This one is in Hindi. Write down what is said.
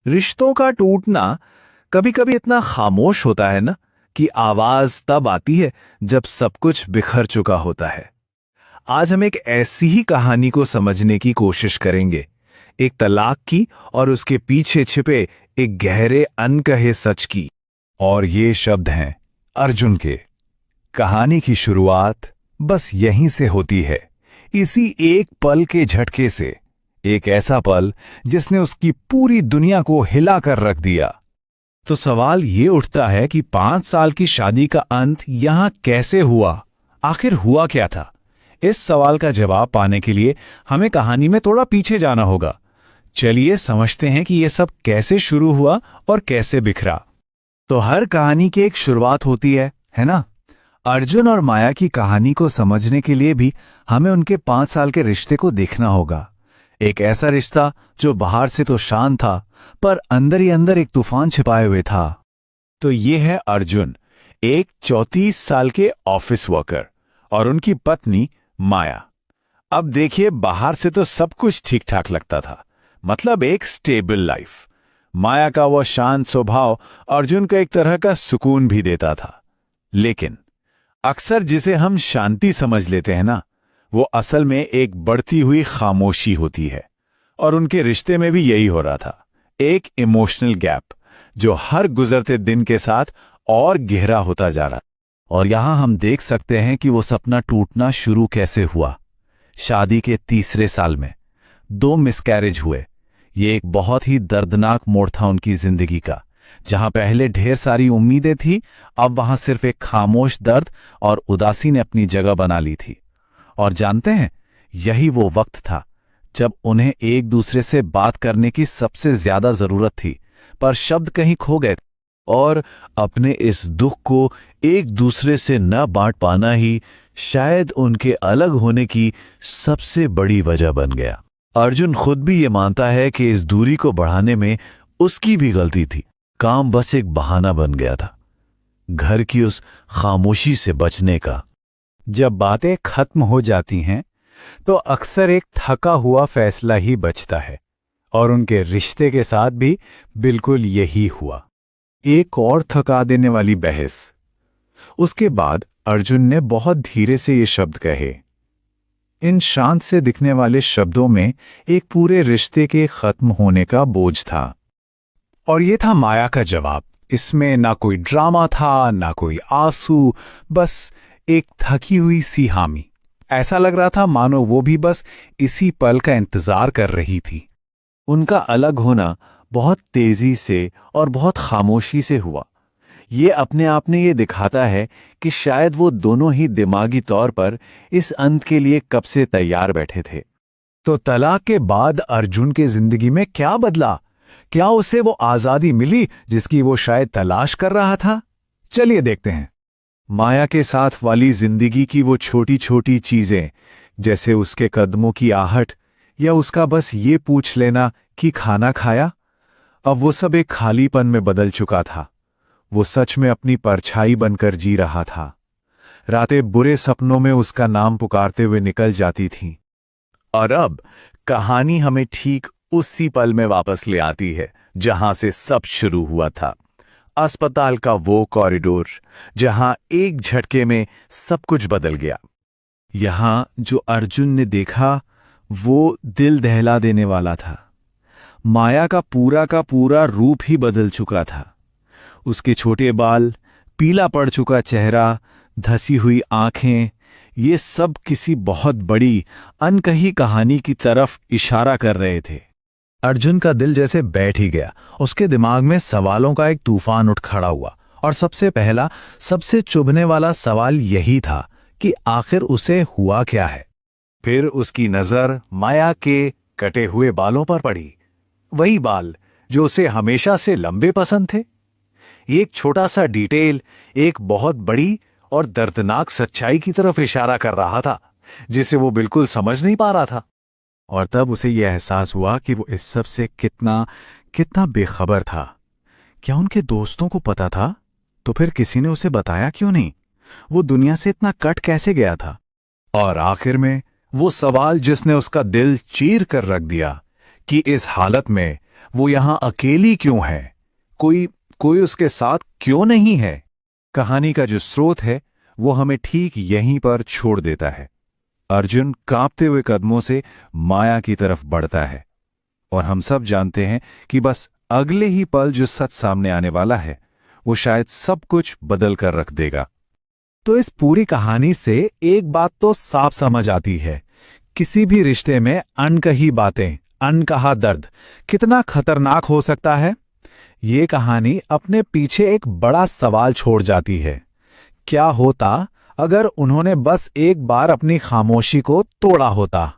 रिश्तों का टूटना कभी कभी इतना खामोश होता है ना कि आवाज तब आती है जब सब कुछ बिखर चुका होता है। आज हम एक ऐसी ही कहानी को समझने की कोशिश करेंगे, एक तलाक की और उसके पीछे छिपे एक गहरे अनकहे सच की। और ये शब्द हैं अर्जुन के। कहानी की शुरुआत बस यहीं से होती है, इसी एक पल के झटके से। एक ऐसा पल जिसने उसकी पूरी दुनिया को हिला कर रख दिया। तो सवाल ये उठता है कि 5 साल की शादी का अंत यहां कैसे हुआ? आखिर हुआ क्या था? इस सवाल का जवाब पाने के लिए हमें कहानी में थोड़ा पीछे जाना होगा। चलिए समझते हैं कि यह सब कैसे शुरू हुआ और कैसे बिखरा। तो हर कहानी की एक शुरुआत होती है ना? अर्जुन और माया की कहानी को समझने के लिए भी हमें उनके 5 साल के रिश्ते को देखना होगा। एक ऐसा रिश्ता जो बाहर से तो शांत था, पर अंदर ही अंदर एक तूफान छिपाए हुए था। तो ये है अर्जुन, एक 34 साल के ऑफिस वर्कर, और उनकी पत्नी माया। अब देखिए, बाहर से तो सब कुछ ठीक ठाक लगता था, मतलब एक स्टेबल लाइफ। माया का वो शांत स्वभाव अर्जुन को एक तरह का सुकून भी देता था। लेकिन अक्सर जिसे हम शांति समझ लेते हैं ना, वो असल में एक बढ़ती हुई खामोशी होती है। और उनके रिश्ते में भी यही हो रहा था, एक इमोशनल गैप जो हर गुजरते दिन के साथ और गहरा होता जा रहा। और यहां हम देख सकते हैं कि वो सपना टूटना शुरू कैसे हुआ। शादी के 3रे साल में 2 मिसकैरेज हुए। ये एक बहुत ही दर्दनाक मोड़ था उनकी जिंदगी का। जहां पहले ढेर सारी उम्मीदें थी, अब वहां सिर्फ एक खामोश दर्द और उदासी ने अपनी जगह बना ली थी। और जानते हैं, यही वो वक्त था जब उन्हें एक दूसरे से बात करने की सबसे ज्यादा जरूरत थी, पर शब्द कहीं खो गए। और अपने इस दुख को एक दूसरे से न बांट पाना ही शायद उनके अलग होने की सबसे बड़ी वजह बन गया। अर्जुन खुद भी ये मानता है कि इस दूरी को बढ़ाने में उसकी भी गलती थी। काम बस एक बहाना बन गया था, घर की उस खामोशी से बचने का। जब बातें खत्म हो जाती हैं तो अक्सर एक थका हुआ फैसला ही बचता है, और उनके रिश्ते के साथ भी बिल्कुल यही हुआ। एक और थका देने वाली बहस। उसके बाद अर्जुन ने बहुत धीरे से ये शब्द कहे। इन शांत से दिखने वाले शब्दों में एक पूरे रिश्ते के खत्म होने का बोझ था। और ये था माया का जवाब। इसमें ना कोई ड्रामा था, ना कोई आंसू, बस एक थकी हुई सी हामी। ऐसा लग रहा था मानो वो भी बस इसी पल का इंतजार कर रही थी। उनका अलग होना बहुत तेजी से और बहुत खामोशी से हुआ। ये अपने आप में ये दिखाता है कि शायद वो दोनों ही दिमागी तौर पर इस अंत के लिए कब से तैयार बैठे थे। तो तलाक के बाद अर्जुन की जिंदगी में क्या बदला? क्या उसे वो आजादी मिली जिसकी वो शायद तलाश कर रहा था? चलिए देखते हैं। माया के साथ वाली जिंदगी की वो छोटी छोटी चीजें, जैसे उसके कदमों की आहट या उसका बस ये पूछ लेना कि खाना खाया, अब वो सब एक खालीपन में बदल चुका था। वो सच में अपनी परछाई बनकर जी रहा था। रातें बुरे सपनों में उसका नाम पुकारते हुए निकल जाती थीं। और अब कहानी हमें ठीक उसी पल में वापस ले आती है जहां से सब शुरू हुआ था। अस्पताल का वो कॉरिडोर जहां एक झटके में सब कुछ बदल गया। यहां जो अर्जुन ने देखा वो दिल दहला देने वाला था। माया का पूरा रूप ही बदल चुका था। उसके छोटे बाल, पीला पड़ चुका चेहरा, धसी हुई आंखें, ये सब किसी बहुत बड़ी अनकही कहानी की तरफ इशारा कर रहे थे। अर्जुन का दिल जैसे बैठ ही गया। उसके दिमाग में सवालों का एक तूफान उठ खड़ा हुआ, और सबसे पहला, सबसे चुभने वाला सवाल यही था कि आखिर उसे हुआ क्या है। फिर उसकी नजर माया के कटे हुए बालों पर पड़ी। वही बाल जो उसे हमेशा से लंबे पसंद थे। एक छोटा सा डिटेल एक बहुत बड़ी और दर्दनाक सच्चाई की तरफ इशारा कर रहा था, जिसे वो बिल्कुल समझ नहीं पा रहा था। और तब उसे यह एहसास हुआ कि वो इस सब से कितना बेखबर था। क्या उनके दोस्तों को पता था? तो फिर किसी ने उसे बताया क्यों नहीं? वो दुनिया से इतना कट कैसे गया था? और आखिर में वो सवाल जिसने उसका दिल चीर कर रख दिया कि इस हालत में वो यहां अकेली क्यों है? कोई उसके साथ क्यों नहीं है? कहानी का जो स्रोत है वो हमें ठीक यहीं पर छोड़ देता है। अर्जुन कांपते हुए कदमों से माया की तरफ बढ़ता है और हम सब जानते हैं कि बस अगले ही पल जो सच सामने आने वाला है वो शायद सब कुछ बदल कर रख देगा। तो इस पूरी कहानी से एक बात तो साफ समझ आती है, किसी भी रिश्ते में अनकही बातें, अनकहा दर्द कितना खतरनाक हो सकता है। ये कहानी अपने पीछे एक बड़ा सवाल छोड़ जाती है। क्या होता अगर उन्होंने बस एक बार अपनी खामोशी को तोड़ा होता?